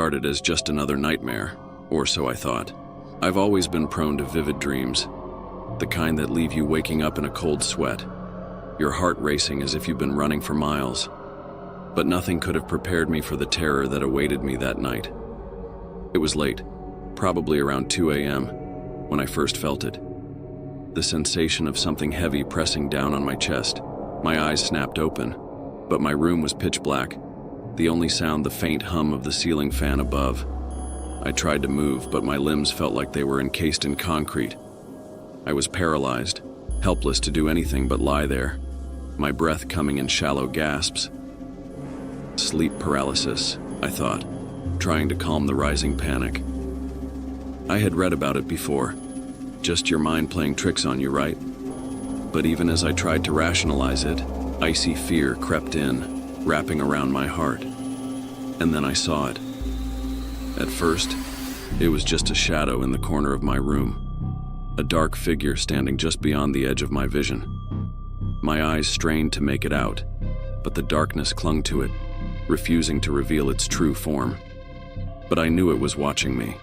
started as just another nightmare, or so I thought. I've always been prone to vivid dreams, the kind that leave you waking up in a cold sweat, your heart racing as if you've been running for miles. But nothing could have prepared me for the terror that awaited me that night. It was late, probably around 2 a.m., when I first felt it. The sensation of something heavy pressing down on my chest. My eyes snapped open, but my room was pitch black, the only sound the faint hum of the ceiling fan above. I tried to move, but my limbs felt like they were encased in concrete. I was paralyzed, helpless to do anything but lie there, my breath coming in shallow gasps. Sleep paralysis, I thought, trying to calm the rising panic. I had read about it before. Just your mind playing tricks on you, right? But even as I tried to rationalize it, icy fear crept in, wrapping around my heart. And then I saw it. At first, it was just a shadow in the corner of my room, a dark figure standing just beyond the edge of my vision. My eyes strained to make it out, but the darkness clung to it, refusing to reveal its true form. But I knew it was watching me.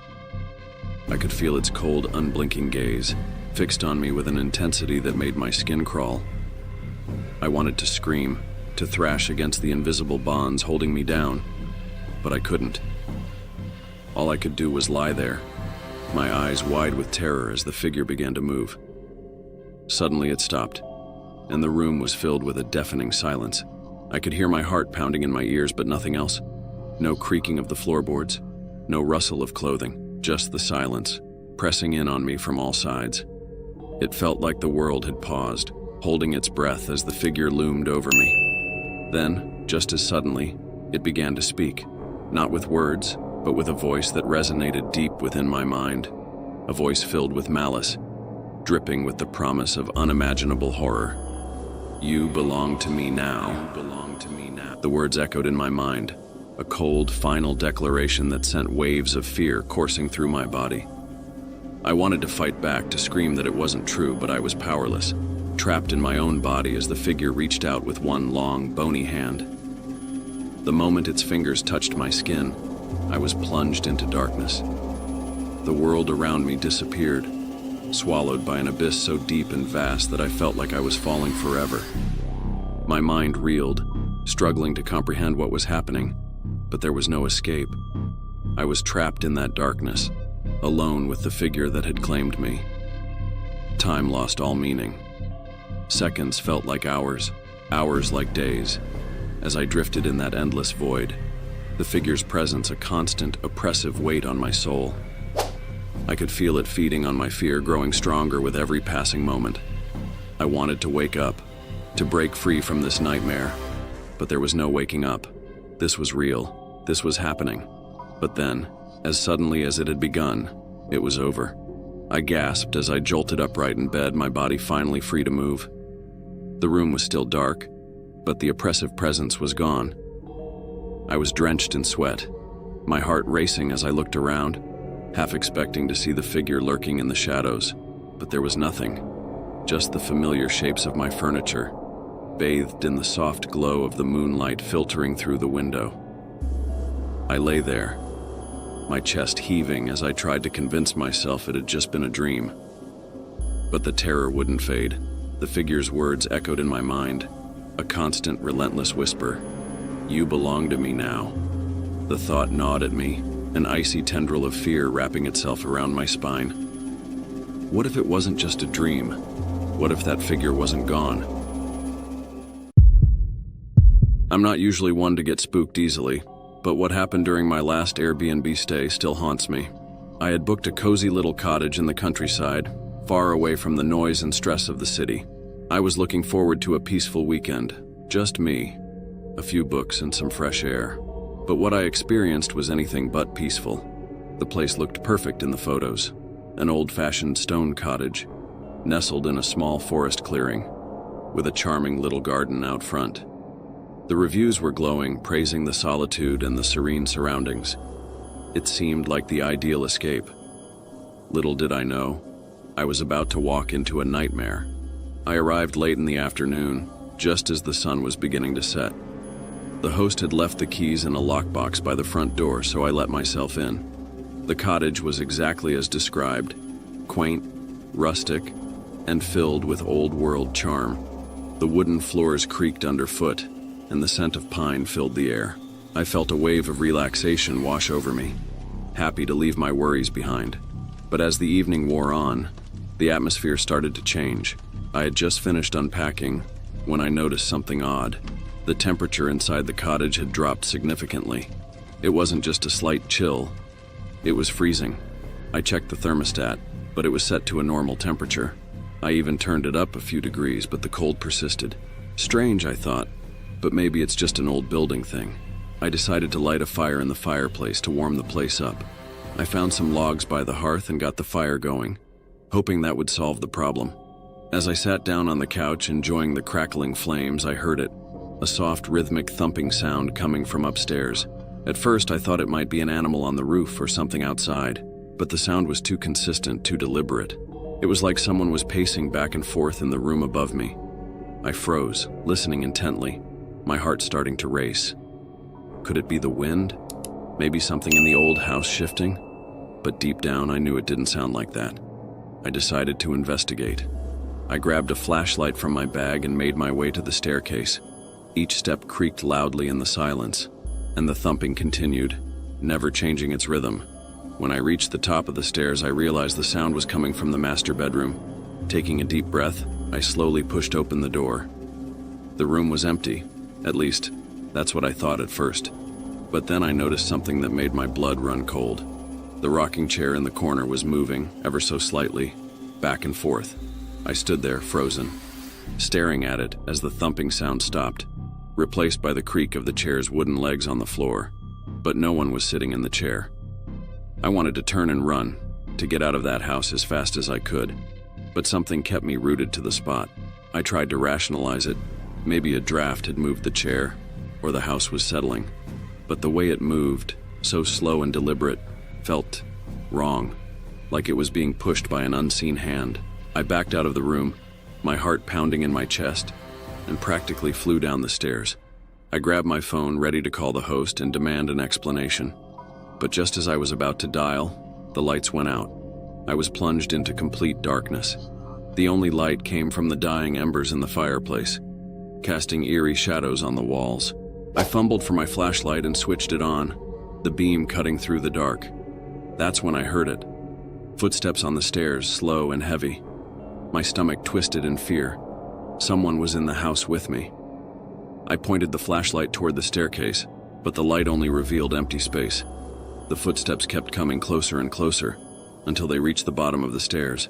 I could feel its cold, unblinking gaze, fixed on me with an intensity that made my skin crawl. I wanted to scream, to thrash against the invisible bonds holding me down, but I couldn't. All I could do was lie there, my eyes wide with terror as the figure began to move. Suddenly it stopped, and the room was filled with a deafening silence. I could hear my heart pounding in my ears, but nothing else. No creaking of the floorboards, no rustle of clothing, just the silence, pressing in on me from all sides. It felt like the world had paused, holding its breath as the figure loomed over me. Then, just as suddenly, it began to speak, not with words, but with a voice that resonated deep within my mind, a voice filled with malice, dripping with the promise of unimaginable horror. "You belong to me now." You belong to me now. The words echoed in my mind, a cold, final declaration that sent waves of fear coursing through my body. I wanted to fight back, to scream that it wasn't true, but I was powerless, trapped in my own body as the figure reached out with one long, bony hand. The moment its fingers touched my skin, I was plunged into darkness. The world around me disappeared, swallowed by an abyss so deep and vast that I felt like I was falling forever. My mind reeled, struggling to comprehend what was happening, but there was no escape. I was trapped in that darkness, alone with the figure that had claimed me. Time lost all meaning. Seconds felt like hours, hours like days, as I drifted in that endless void, the figure's presence a constant, oppressive weight on my soul. I could feel it feeding on my fear, growing stronger with every passing moment. I wanted to wake up, to break free from this nightmare, but there was no waking up. This was real. This was happening. But then, as suddenly as it had begun, it was over. I gasped as I jolted upright in bed, my body finally free to move. The room was still dark, but the oppressive presence was gone. I was drenched in sweat, my heart racing as I looked around, half expecting to see the figure lurking in the shadows, but there was nothing, just the familiar shapes of my furniture, bathed in the soft glow of the moonlight filtering through the window. I lay there, my chest heaving as I tried to convince myself it had just been a dream. But the terror wouldn't fade. The figure's words echoed in my mind, a constant, relentless whisper. "You belong to me now." The thought gnawed at me, an icy tendril of fear wrapping itself around my spine. What if it wasn't just a dream? What if that figure wasn't gone? I'm not usually one to get spooked easily, but what happened during my last Airbnb stay still haunts me. I had booked a cozy little cottage in the countryside, far away from the noise and stress of the city. I was looking forward to a peaceful weekend, just me, a few books and some fresh air. But what I experienced was anything but peaceful. The place looked perfect in the photos, an old-fashioned stone cottage, nestled in a small forest clearing, with a charming little garden out front. The reviews were glowing, praising the solitude and the serene surroundings. It seemed like the ideal escape. Little did I know, I was about to walk into a nightmare. I arrived late in the afternoon, just as the sun was beginning to set. The host had left the keys in a lockbox by the front door, so I let myself in. The cottage was exactly as described, quaint, rustic, and filled with old-world charm. The wooden floors creaked underfoot, and the scent of pine filled the air. I felt a wave of relaxation wash over me, happy to leave my worries behind. But as the evening wore on, the atmosphere started to change. I had just finished unpacking when I noticed something odd. The temperature inside the cottage had dropped significantly. It wasn't just a slight chill, it was freezing. I checked the thermostat, but it was set to a normal temperature. I even turned it up a few degrees, but the cold persisted. Strange, I thought, but maybe it's just an old building thing. I decided to light a fire in the fireplace to warm the place up. I found some logs by the hearth and got the fire going, hoping that would solve the problem. As I sat down on the couch enjoying the crackling flames, I heard it, a soft rhythmic thumping sound coming from upstairs. At first I thought it might be an animal on the roof or something outside, but the sound was too consistent, too deliberate. It was like someone was pacing back and forth in the room above me. I froze, listening intently, my heart starting to race. Could it be the wind? Maybe something in the old house shifting? But deep down I knew it didn't sound like that. I decided to investigate. I grabbed a flashlight from my bag and made my way to the staircase. Each step creaked loudly in the silence, and the thumping continued, never changing its rhythm. When I reached the top of the stairs, I realized the sound was coming from the master bedroom. Taking a deep breath, I slowly pushed open the door. The room was empty, at least, that's what I thought at first. But then I noticed something that made my blood run cold. The rocking chair in the corner was moving, ever so slightly, back and forth. I stood there, frozen, staring at it as the thumping sound stopped, replaced by the creak of the chair's wooden legs on the floor. But no one was sitting in the chair. I wanted to turn and run, to get out of that house as fast as I could, but something kept me rooted to the spot. I tried to rationalize it. Maybe a draft had moved the chair, or the house was settling. But the way it moved, so slow and deliberate, felt wrong, like it was being pushed by an unseen hand. I backed out of the room, my heart pounding in my chest, and practically flew down the stairs. I grabbed my phone, ready to call the host and demand an explanation. But just as I was about to dial, the lights went out. I was plunged into complete darkness. The only light came from the dying embers in the fireplace, casting eerie shadows on the walls. I fumbled for my flashlight and switched it on, the beam cutting through the dark. That's when I heard it. Footsteps on the stairs, slow and heavy. My stomach twisted in fear. Someone was in the house with me. I pointed the flashlight toward the staircase, but the light only revealed empty space. The footsteps kept coming closer and closer, until they reached the bottom of the stairs.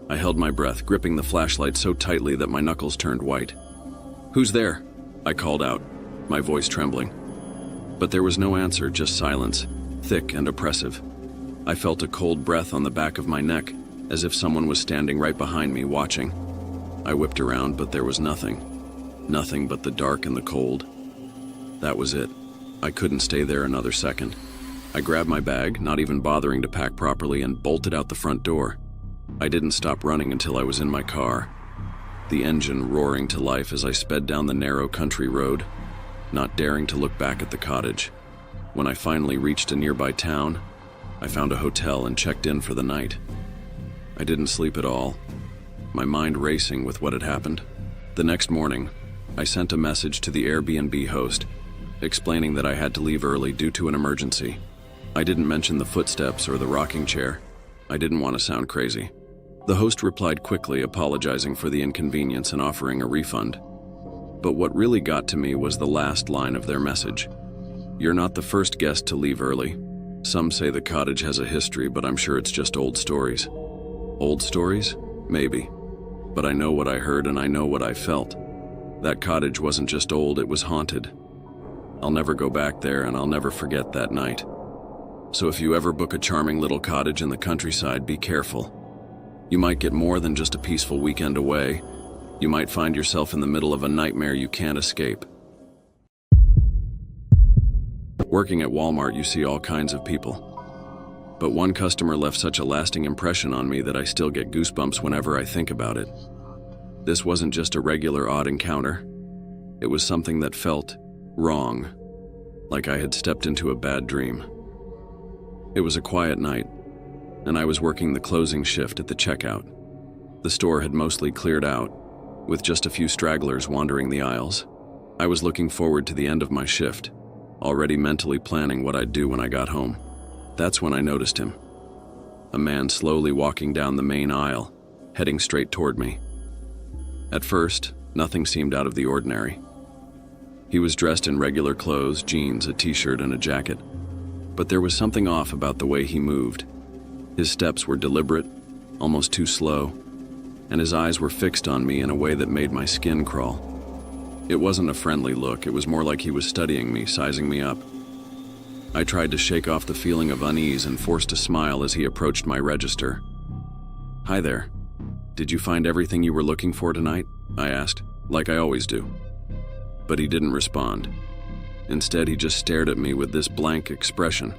I held my breath, gripping the flashlight so tightly that my knuckles turned white. "Who's there?" I called out, my voice trembling. But there was no answer, just silence, thick and oppressive. I felt a cold breath on the back of my neck, as if someone was standing right behind me, watching. I whipped around, but there was nothing. Nothing but the dark and the cold. That was it. I couldn't stay there another second. I grabbed my bag, not even bothering to pack properly, and bolted out the front door. I didn't stop running until I was in my car, the engine roaring to life as I sped down the narrow country road, not daring to look back at the cottage. When I finally reached a nearby town, I found a hotel and checked in for the night. I didn't sleep at all, my mind racing with what had happened. The next morning, I sent a message to the Airbnb host, explaining that I had to leave early due to an emergency. I didn't mention the footsteps or the rocking chair. I didn't want to sound crazy. The host replied quickly, apologizing for the inconvenience and offering a refund. But what really got to me was the last line of their message. "You're not the first guest to leave early. Some say the cottage has a history, but I'm sure it's just old stories." Old stories? Maybe. But I know what I heard and I know what I felt. That cottage wasn't just old, it was haunted. I'll never go back there, and I'll never forget that night. So if you ever book a charming little cottage in the countryside, be careful. You might get more than just a peaceful weekend away. You might find yourself in the middle of a nightmare you can't escape. Working at Walmart, you see all kinds of people. But one customer left such a lasting impression on me that I still get goosebumps whenever I think about it. This wasn't just a regular odd encounter. It was something that felt wrong. like I had stepped into a bad dream. It was a quiet night, and I was working the closing shift at the checkout. The store had mostly cleared out, with just a few stragglers wandering the aisles. I was looking forward to the end of my shift, already mentally planning what I'd do when I got home. That's when I noticed him. A man slowly walking down the main aisle, heading straight toward me. At first, nothing seemed out of the ordinary. He was dressed in regular clothes, jeans, a t-shirt, and a jacket. But there was something off about the way he moved. His steps were deliberate, almost too slow, and his eyes were fixed on me in a way that made my skin crawl. It wasn't a friendly look, it was more like he was studying me, sizing me up. I tried to shake off the feeling of unease and forced a smile as he approached my register. "Hi there. Did you find everything you were looking for tonight?" I asked, like I always do. But he didn't respond. Instead, he just stared at me with this blank expression,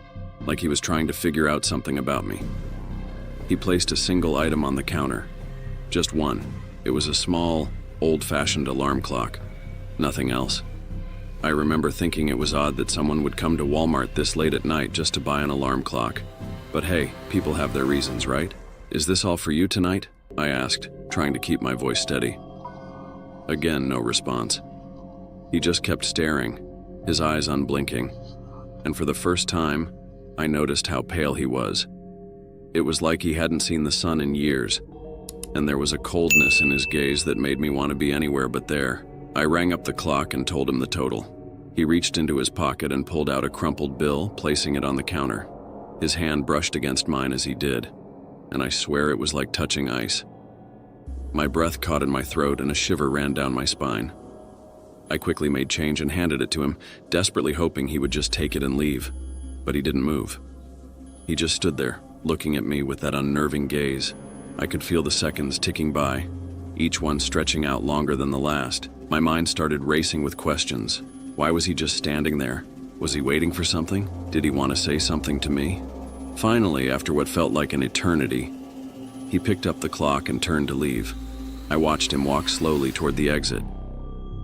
like he was trying to figure out something about me. He placed a single item on the counter. Just one. It was a small, old-fashioned alarm clock. Nothing else. I remember thinking it was odd that someone would come to Walmart this late at night just to buy an alarm clock. But hey, people have their reasons, right? "Is this all for you tonight?" I asked, trying to keep my voice steady. Again, no response. He just kept staring, his eyes unblinking, and for the first time, I noticed how pale he was. It was like he hadn't seen the sun in years, and there was a coldness in his gaze that made me want to be anywhere but there. I rang up the clock and told him the total. He reached into his pocket and pulled out a crumpled bill, placing it on the counter. His hand brushed against mine as he did, and I swear it was like touching ice. My breath caught in my throat and a shiver ran down my spine. I quickly made change and handed it to him, desperately hoping he would just take it and leave. But he didn't move. He just stood there, looking at me with that unnerving gaze. I could feel the seconds ticking by, each one stretching out longer than the last. My mind started racing with questions. Why was he just standing there? Was he waiting for something? Did he want to say something to me? Finally, after what felt like an eternity, he picked up the clock and turned to leave. I watched him walk slowly toward the exit,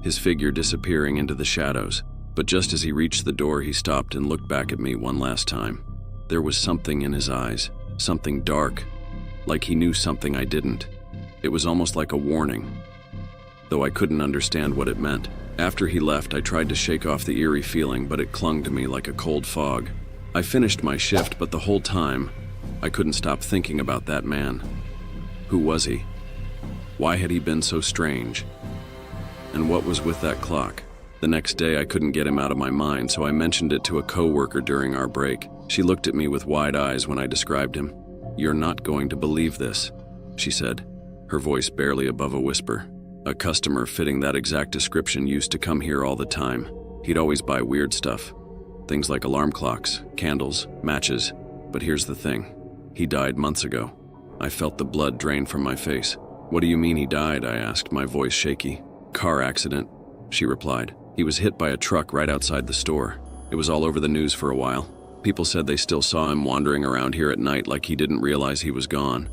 his figure disappearing into the shadows. But just as he reached the door, he stopped and looked back at me one last time. There was something in his eyes, something dark, like he knew something I didn't. It was almost like a warning, though I couldn't understand what it meant. After he left, I tried to shake off the eerie feeling, but it clung to me like a cold fog. I finished my shift, but the whole time, I couldn't stop thinking about that man. Who was he? Why had he been so strange? And what was with that clock? The next day, I couldn't get him out of my mind, so I mentioned it to a coworker during our break. She looked at me with wide eyes when I described him. "You're not going to believe this," she said, her voice barely above a whisper. "A customer fitting that exact description used to come here all the time. He'd always buy weird stuff. Things like alarm clocks, candles, matches. But here's the thing. He died months ago." I felt the blood drain from my face. "What do you mean he died?" I asked, my voice shaky. "Car accident," she replied. "He was hit by a truck right outside the store. It was all over the news for a while. People said they still saw him wandering around here at night like he didn't realize he was gone."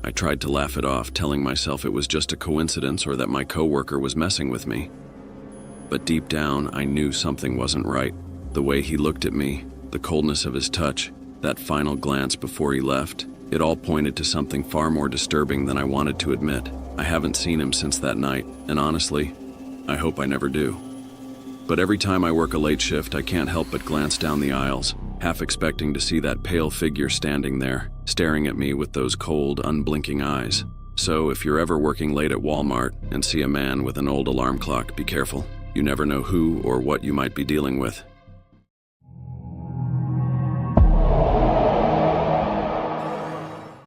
I tried to laugh it off, telling myself it was just a coincidence or that my coworker was messing with me. But deep down, I knew something wasn't right. The way he looked at me, the coldness of his touch, that final glance before he left, it all pointed to something far more disturbing than I wanted to admit. I haven't seen him since that night, and honestly, I hope I never do. But every time I work a late shift, I can't help but glance down the aisles, half expecting to see that pale figure standing there, staring at me with those cold, unblinking eyes. So if you're ever working late at Walmart and see a man with an old alarm clock, be careful. You never know who or what you might be dealing with.